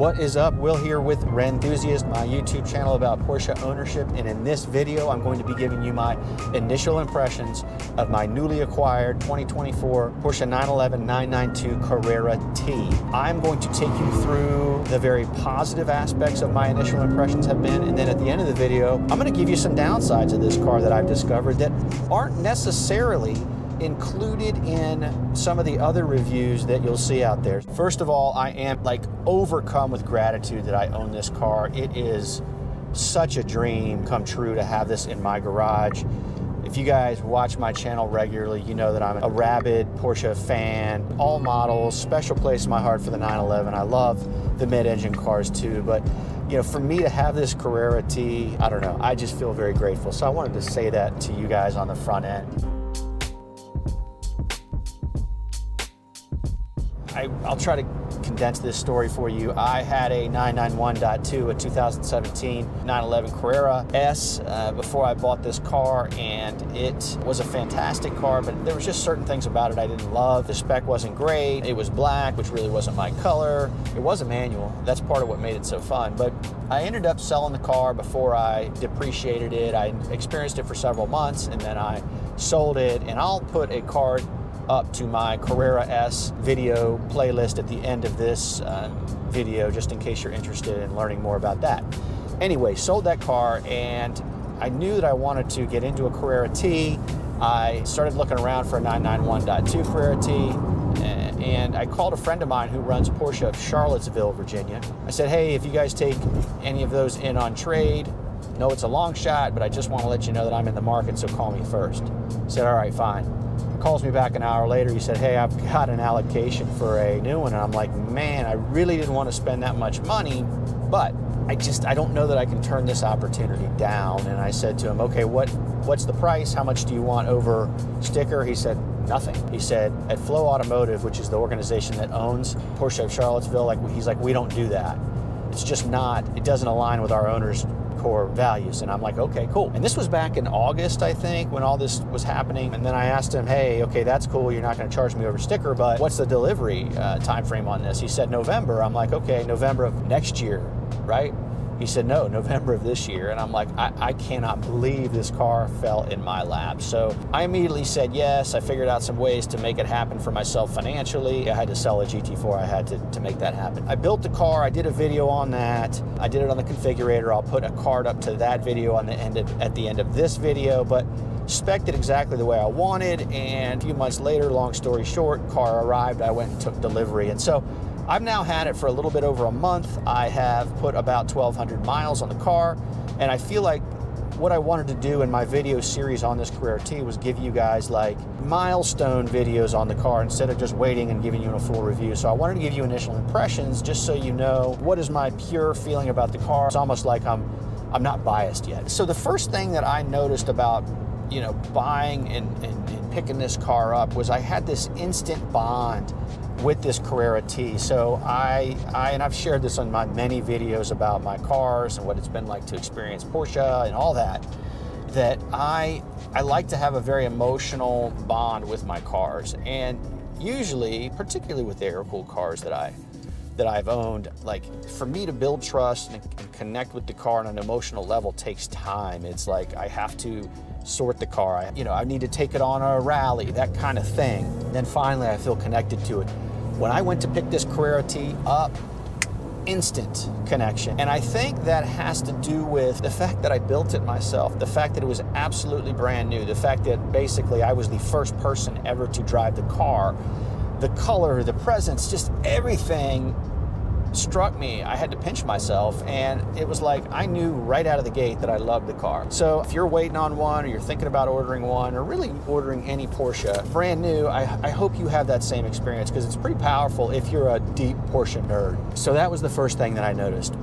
What is up? Will here with Rennthusiast, my YouTube channel about Porsche ownership, and in this video I'm going to be giving you my initial impressions of my newly acquired 2024 Porsche 911 992 Carrera T. I'm going to take you through the very positive aspects of my initial impressions have been, and then at the end of the video I'm going to give you some downsides of this car that I've discovered that aren't necessarily included in some of the other reviews that you'll see out there. First of all, I am overcome with gratitude that I own this car. It is such a dream come true to have this in my garage. If you guys watch my channel regularly, you know that I'm a rabid Porsche fan. All models, special place in my heart for the 911. I love the mid-engine cars too, but you know, for me to have this Carrera T, I don't know, I just feel very grateful. So I wanted to say that to you guys on the front end. I'll try to condense this story for you. I had a 991.2, a 2017 911 Carrera S before I bought this car, and it was a fantastic car, but there was just certain things about it I didn't love. The spec wasn't great. It was black, which really wasn't my color. It was a manual. That's part of what made it so fun. But I ended up selling the car before I depreciated it. I experienced it for several months, and then I sold it, and I'll put a card up to my Carrera S video playlist at the end of this video, just in case you're interested in learning more about that. Anyway, sold that car, and I knew that I wanted to get into a Carrera T. I started looking around for a 991.2 Carrera T, and I called a friend of mine who runs Porsche of Charlottesville, Virginia. I said, hey, if you guys take any of those in on trade, no, it's a long shot, but I just want to let you know that I'm in the market, so call me first. I said, all right, fine. Calls me back an hour later. He said, hey, I've got an allocation for a new one. And I'm like, man, I really didn't want to spend that much money, but I don't know that I can turn this opportunity down. And I said to him, okay, what's the price? How much do you want over sticker? He said, nothing. He said, at Flow Automotive, which is the organization that owns Porsche of Charlottesville, he's like, we don't do that. It's just not, it doesn't align with our owners' core values. And I'm like, okay, cool. And this was back in August, I think, when all this was happening. And then I asked him, hey, okay, that's cool. You're not going to charge me over sticker, but what's the delivery time frame on this? He said November. I'm like, okay, November of next year, right? He said, no, November of this year. And I'm like, I cannot believe this car fell in my lap. So I immediately said yes. I figured out some ways to make it happen for myself financially. I had to sell a GT4. I had to make that happen. I built the car. I did a video on that. I did it on the configurator. I'll put a card up to that video on the end at the end of this video, but spec'd it exactly the way I wanted. And a few months later, long story short, car arrived. I went and took delivery. And so I've now had it for a little bit over a month. I have put about 1,200 miles on the car, and I feel like what I wanted to do in my video series on this Carrera T was give you guys milestone videos on the car instead of just waiting and giving you a full review. So I wanted to give you initial impressions just so you know what is my pure feeling about the car. It's almost like I'm not biased yet. So the first thing that I noticed about buying and picking this car up was I had this instant bond with this Carrera T. So and I've shared this on my many videos about my cars and what it's been like to experience Porsche and all that I like to have a very emotional bond with my cars. And usually, particularly with the air-cooled cars that I've owned, for me to build trust and connect with the car on an emotional level takes time. It's like I have to sort the car. I need to take it on a rally, that kind of thing. And then finally I feel connected to it. When I went to pick this Carrera T up, instant connection. And I think that has to do with the fact that I built it myself, the fact that it was absolutely brand new, the fact that basically I was the first person ever to drive the car. The color, the presence, just everything struck me. I had to pinch myself, and it was like I knew right out of the gate that I loved the car. So if you're waiting on one, or you're thinking about ordering one, or really ordering any Porsche brand new, I hope you have that same experience, because it's pretty powerful if you're a deep Porsche nerd. So that was the first thing that I noticed.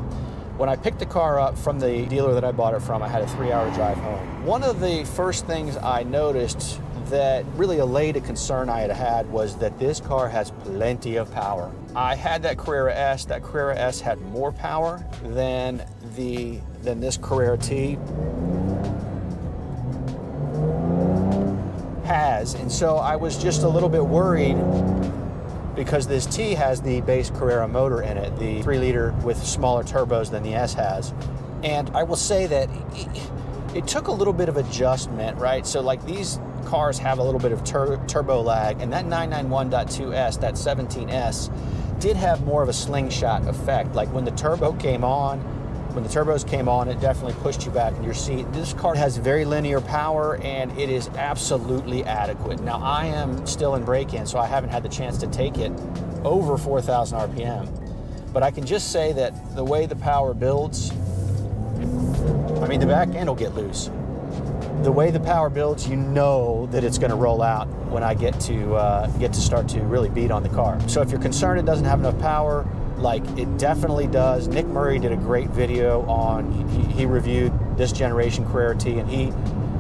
When I picked the car up from the dealer that I bought it from, I had a 3-hour drive home. One of the first things I noticed that really allayed a concern I had was that this car has plenty of power. I had that Carrera S. That Carrera S had more power than this Carrera T has. And so I was just a little bit worried because this T has the base Carrera motor in it, the 3-liter with smaller turbos than the S has. And I will say that it took a little bit of adjustment, right? So like these cars have a little bit of turbo lag, and that 991.2S, that 17S, did have more of a slingshot effect. Like when the turbos came on, it definitely pushed you back in your seat. This car has very linear power, and it is absolutely adequate. Now, I am still in break-in, so I haven't had the chance to take it over 4,000 RPM. But I can just say that the way the power builds, I mean, the back end will get loose. The way the power builds, you know that it's going to roll out when I get to start to really beat on the car. So if you're concerned it doesn't have enough power, like it definitely does. Nick Murray did a great video on, he reviewed this generation Carrera T, and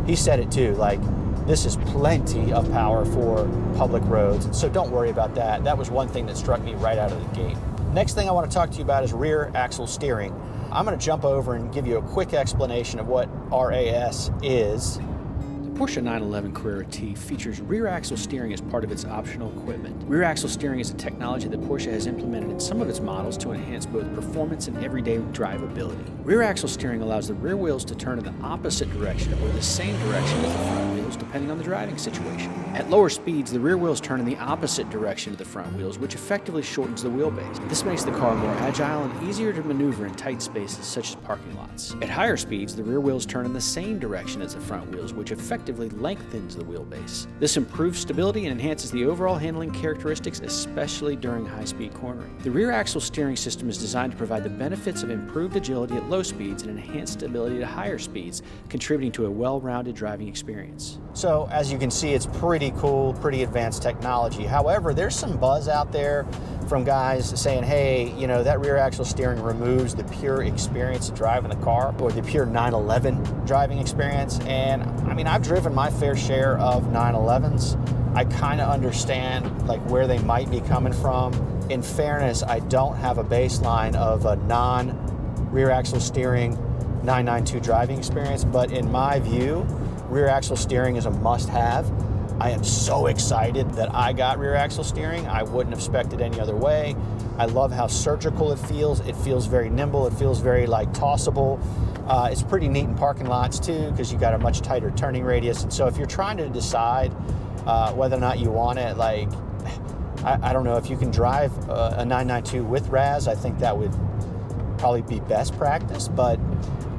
he said it too, like this is plenty of power for public roads. And so don't worry about that. That was one thing that struck me right out of the gate. Next thing I want to talk to you about is rear axle steering. I'm going to jump over and give you a quick explanation of what RAS is. The Porsche 911 Carrera T features rear axle steering as part of its optional equipment. Rear axle steering is a technology that Porsche has implemented in some of its models to enhance both performance and everyday drivability. Rear axle steering allows the rear wheels to turn in the opposite direction or the same direction as the front wheels, depending on the driving situation. At lower speeds, the rear wheels turn in the opposite direction of the front wheels, which effectively shortens the wheelbase. This makes the car more agile and easier to maneuver in tight spaces such as parking lots. At higher speeds, the rear wheels turn in the same direction as the front wheels, which effectively lengthens the wheelbase. This improves stability and enhances the overall handling characteristics, especially during high-speed cornering. The rear axle steering system is designed to provide the benefits of improved agility at low speeds and enhanced stability at higher speeds, contributing to a well-rounded driving experience. So as you can see, it's pretty cool, pretty advanced technology. However, there's some buzz out there from guys saying, hey, you know, that rear axle steering removes the pure experience of driving the car, or the pure 911 driving experience. And I mean, I've driven my fair share of 911s. I kind of understand like where they might be coming from. In fairness, I don't have a baseline of a non-rear axle steering 992 driving experience, but in my view, rear axle steering is a must-have. I am so excited that I got rear axle steering. I wouldn't have expected any other way. I love how surgical it feels. It feels very nimble. It feels very like tossable. It's pretty neat in parking lots too, because you got a much tighter turning radius. And so if you're trying to decide whether or not you want it, like, I don't know, if you can drive a 992 with RAS, I think that would probably be best practice. But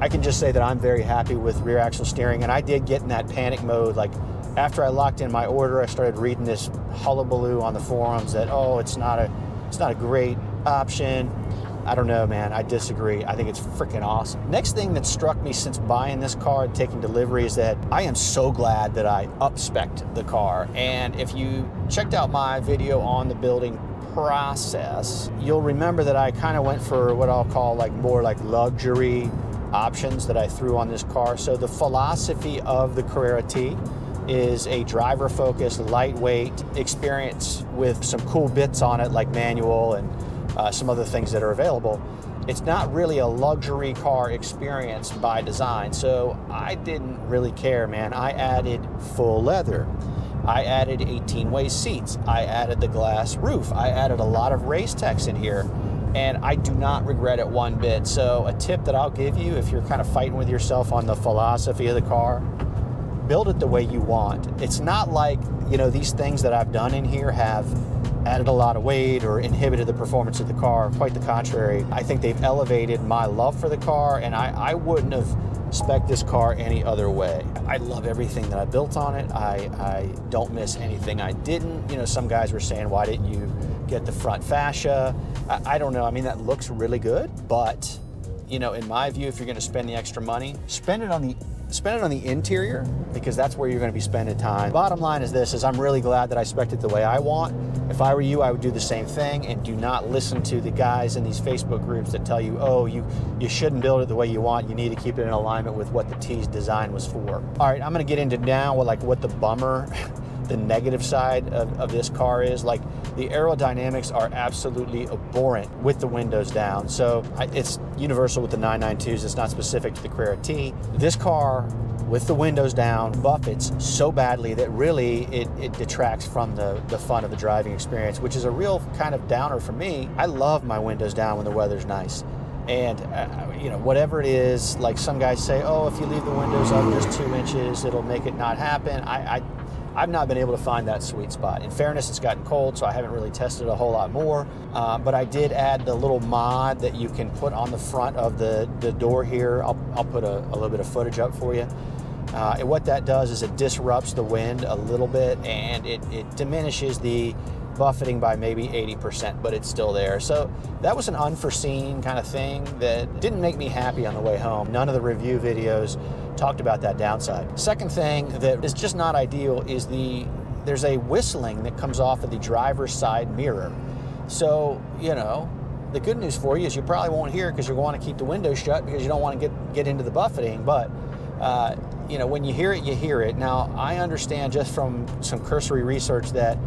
I can just say that I'm very happy with rear axle steering. And I did get in that panic mode, like, after I locked in my order, I started reading this hullabaloo on the forums that, oh, it's not a great option. I don't know, man. I disagree. I think it's freaking awesome. Next thing that struck me since buying this car and taking delivery is that I am so glad that I up-spec'd the car. And if you checked out my video on the building process, you'll remember that I kind of went for what I'll call like more like luxury options that I threw on this car. So the philosophy of the Carrera T is a driver-focused, lightweight experience with some cool bits on it like manual and some other things that are available. It's not really a luxury car experience by design, so I didn't really care, man. I added full leather. I added 18-way seats. I added the glass roof. I added a lot of race techs in here, and I do not regret it one bit. So a tip that I'll give you if you're kind of fighting with yourself on the philosophy of the car, build it the way you want. It's not like, you know, these things that I've done in here have added a lot of weight or inhibited the performance of the car. Quite the contrary. I think they've elevated my love for the car, and I wouldn't have spec'd this car any other way. I love everything that I built on it. I don't miss anything I didn't. You know, some guys were saying, why didn't you get the front fascia? I don't know. I mean, that looks really good, but, you know, in my view, if you're going to spend the extra money, spend it on the interior, because that's where you're going to be spending time. Bottom line is this, is I'm really glad that I spec'd it the way I want. If I were you, I would do the same thing, and do not listen to the guys in these Facebook groups that tell you, oh, you shouldn't build it the way you want. You need to keep it in alignment with what the T's design was for. All right, I'm going to get into now what the bummer, the negative side of this car is. Like, the aerodynamics are absolutely abhorrent with the windows down. So it's universal with the 992s. It's not specific to the Carrera T. This car with the windows down buffets so badly that really it detracts from the fun of the driving experience, which is a real kind of downer for me. I love my windows down when the weather's nice. And, you know, whatever it is, like some guys say, oh, if you leave the windows up just 2 inches, it'll make it not happen. I've not been able to find that sweet spot. In fairness, it's gotten cold, so I haven't really tested a whole lot more. But I did add the little mod that you can put on the front of the door here. I'll put a little bit of footage up for you. And what that does is it disrupts the wind a little bit, and it diminishes the buffeting by maybe 80%, but it's still there. So that was an unforeseen kind of thing that didn't make me happy on the way home. None of the review videos talked about that downside. Second thing that is just not ideal is there's a whistling that comes off of the driver's side mirror. So, you know, the good news for you is you probably won't hear it because you want to keep the window shut because you don't want to get into the buffeting, but you know, when you hear it, you hear it. Now, I understand just from some cursory research that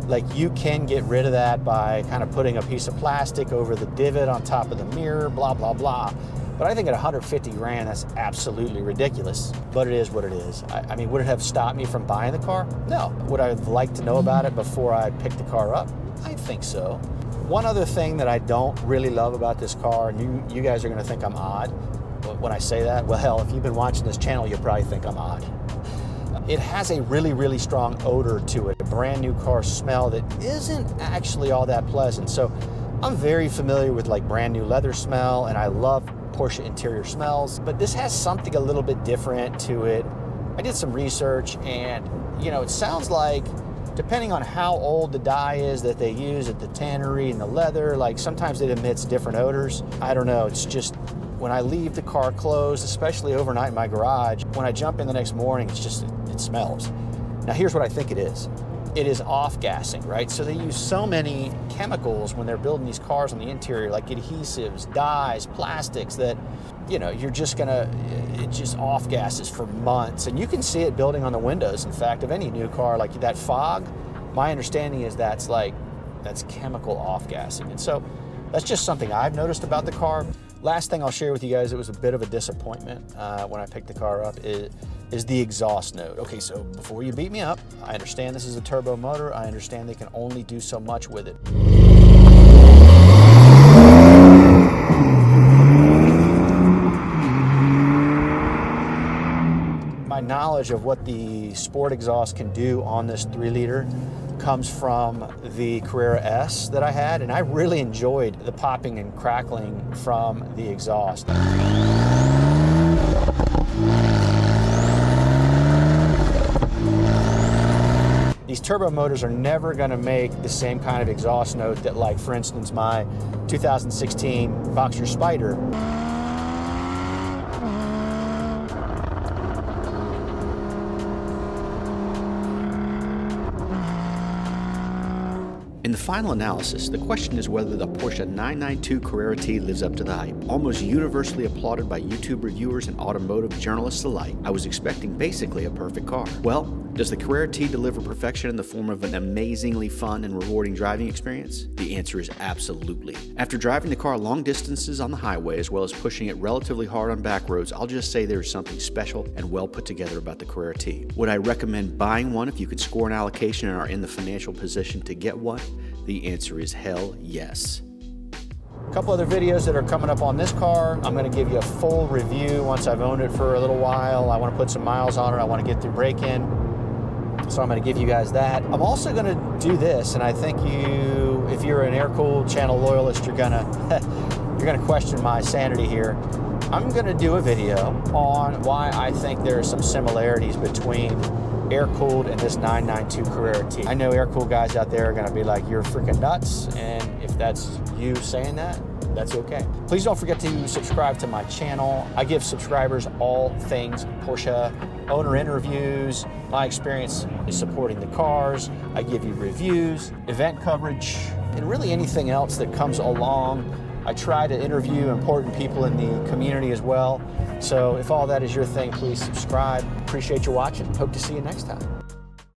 like you can get rid of that by kind of putting a piece of plastic over the divot on top of the mirror, blah, blah, blah. But I think at 150 grand, that's absolutely ridiculous. But it is what it is. I mean, would it have stopped me from buying the car? No. Would I have liked to know about it before I picked the car up? I think so. One other thing that I don't really love about this car, and you guys are gonna think I'm odd when I say that. Well, hell, if you've been watching this channel, you'll probably think I'm odd. It has a really, really strong odor to it, a brand new car smell that isn't actually all that pleasant. So I'm very familiar with like brand new leather smell, and I love Porsche interior smells, but this has something a little bit different to it. I did some research, and you know, it sounds like, depending on how old the dye is that they use at the tannery and the leather, like sometimes it emits different odors. I don't know, it's just, when I leave the car closed, especially overnight in my garage, when I jump in the next morning, it's just, it smells. Now here's what I think it is. It is off-gassing, right? So they use so many chemicals when they're building these cars on the interior, like adhesives, dyes, plastics, that, you know, you're just gonna, it just off-gasses for months. And you can see it building on the windows, in fact, of any new car, like that fog. My understanding is that's chemical off-gassing. And so that's just something I've noticed about the car. Last thing I'll share with you guys, it was a bit of a disappointment when I picked the car up, is the exhaust note. Okay, so before you beat me up, I understand this is a turbo motor. I understand they can only do so much with it. My knowledge of what the sport exhaust can do on this 3-liter comes from the Carrera S that I had, and I really enjoyed the popping and crackling from the exhaust. These turbo motors are never going to make the same kind of exhaust note that, like, for instance, my 2016 Boxster Spider. In the final analysis, the question is whether the Porsche 992 Carrera T lives up to the hype. Almost universally applauded by YouTube reviewers and automotive journalists alike, I was expecting basically a perfect car. Well, does the Carrera T deliver perfection in the form of an amazingly fun and rewarding driving experience? The answer is absolutely. After driving the car long distances on the highway as well as pushing it relatively hard on back roads, I'll just say there is something special and well put together about the Carrera T. Would I recommend buying one if you could score an allocation and are in the financial position to get one? The answer is hell yes. A couple other videos that are coming up on this car. I'm going to give you a full review once I've owned it for a little while. I want to put some miles on it. I want to get through break-in. So I'm going to give you guys that. I'm also going to do this, and I think you, if you're an air-cooled channel loyalist, you're going to question my sanity here. I'm going to do a video on why I think there are some similarities between air-cooled and this 992 Carrera T. I know air-cooled guys out there are going to be like, you're freaking nuts, and if that's you saying that, that's okay. Please don't forget to subscribe to my channel. I give subscribers all things Porsche, owner interviews, my experience is supporting the cars, I give you reviews, event coverage, and really anything else that comes along. I try to interview important people in the community as well. So if all that is your thing, please subscribe. Appreciate you watching. Hope to see you next time.